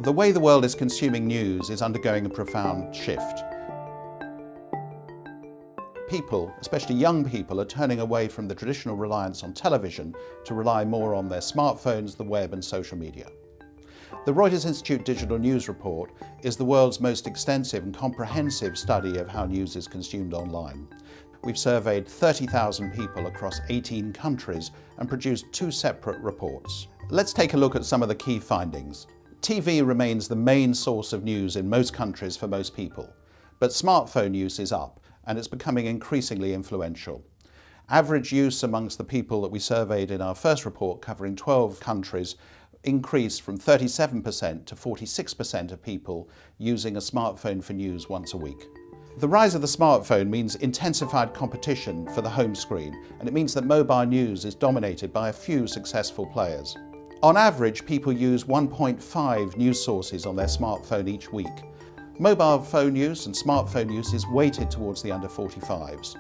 The way the world is consuming news is undergoing a profound shift. People, especially young people, are turning away from the traditional reliance on television to rely more on their smartphones, the web and social media. The Reuters Institute Digital News Report is the world's most extensive and comprehensive study of how news is consumed online. We've surveyed 30,000 people across 18 countries and produced 2 separate reports. Let's take a look at some of the key findings. TV remains the main source of news in most countries for most people, but smartphone use is up and it's becoming increasingly influential. Average use amongst the people that we surveyed in our first report, covering 12 countries, increased from 37% to 46% of people using a smartphone for news once a week. The rise of the smartphone means intensified competition for the home screen, and it means that mobile news is dominated by a few successful players. On average, people use 1.5 news sources on their smartphone each week. Mobile phone use and smartphone use is weighted towards the under 45s.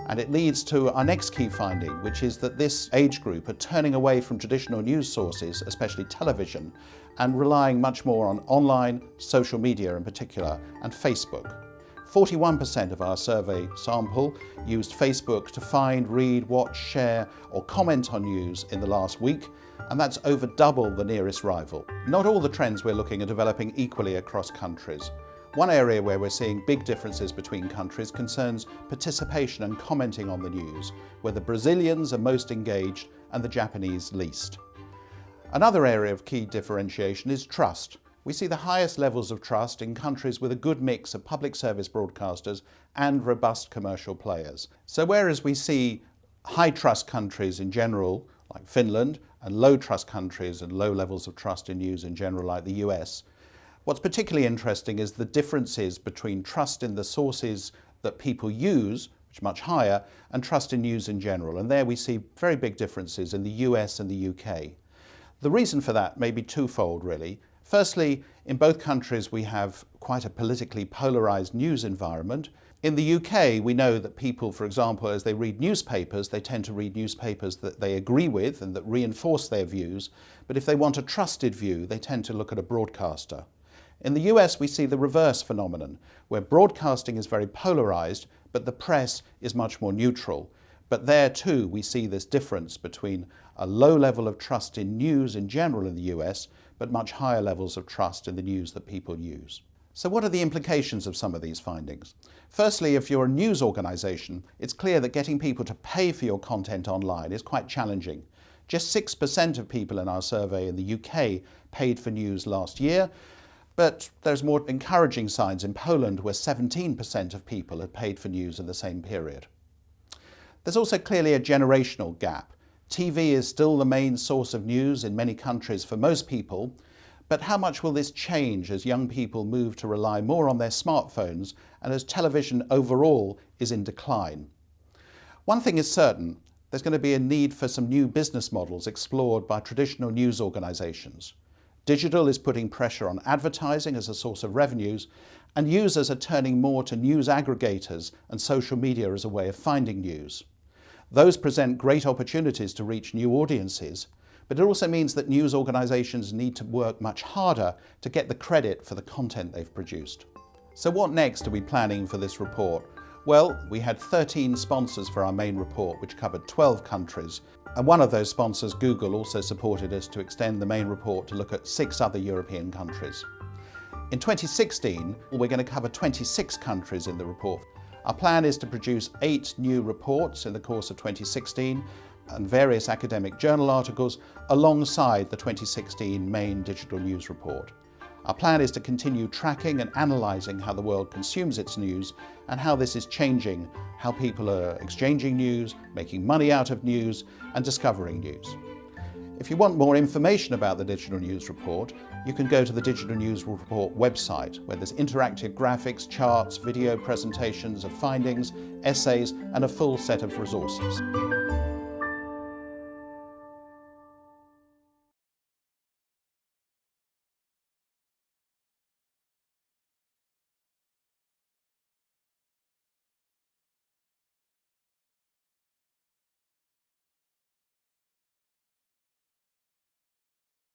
And it leads to our next key finding, which is that this age group are turning away from traditional news sources, especially television, and relying much more on online, social media in particular, and Facebook. 41% of our survey sample used Facebook to find, read, watch, share or comment on news in the last week, and that's over double the nearest rival. Not all the trends we're looking are developing equally across countries. One area where we're seeing big differences between countries concerns participation and commenting on the news, where the Brazilians are most engaged and the Japanese least. Another area of key differentiation is trust. We see the highest levels of trust in countries with a good mix of public service broadcasters and robust commercial players. So whereas we see high trust countries in general, like Finland, and low trust countries and low levels of trust in news in general, like the US, what's particularly interesting is the differences between trust in the sources that people use, which are much higher, and trust in news in general. And there we see very big differences in the US and the UK. The reason for that may be twofold, really. Firstly, in both countries we have quite a politically polarised news environment. In the UK, we know that people, for example, as they read newspapers, they tend to read newspapers that they agree with and that reinforce their views. But if they want a trusted view, they tend to look at a broadcaster. In the US, we see the reverse phenomenon, where broadcasting is very polarised, but the press is much more neutral. But there too, we see this difference between a low level of trust in news in general in the US, but much higher levels of trust in the news that people use. So what are the implications of some of these findings? Firstly, if you're a news organisation, it's clear that getting people to pay for your content online is quite challenging. Just 6% of people in our survey in the UK paid for news last year, but there's more encouraging signs in Poland, where 17% of people had paid for news in the same period. There's also clearly a generational gap. TV is still the main source of news in many countries for most people, but how much will this change as young people move to rely more on their smartphones and as television overall is in decline? One thing is certain, there's going to be a need for some new business models explored by traditional news organisations. Digital is putting pressure on advertising as a source of revenues, and users are turning more to news aggregators and social media as a way of finding news. Those present great opportunities to reach new audiences, but it also means that news organisations need to work much harder to get the credit for the content they've produced. So what next are we planning for this report? Well, we had 13 sponsors for our main report, which covered 12 countries. And one of those sponsors, Google, also supported us to extend the main report to look at 6 other European countries. In 2016, we're going to cover 26 countries in the report. Our plan is to produce 8 new reports in the course of 2016 and various academic journal articles alongside the 2016 main digital news report. Our plan is to continue tracking and analysing how the world consumes its news and how this is changing how people are exchanging news, making money out of news and discovering news. If you want more information about the Digital News Report, you can go to the Digital News Report website, where there's interactive graphics, charts, video presentations of findings, essays and a full set of resources.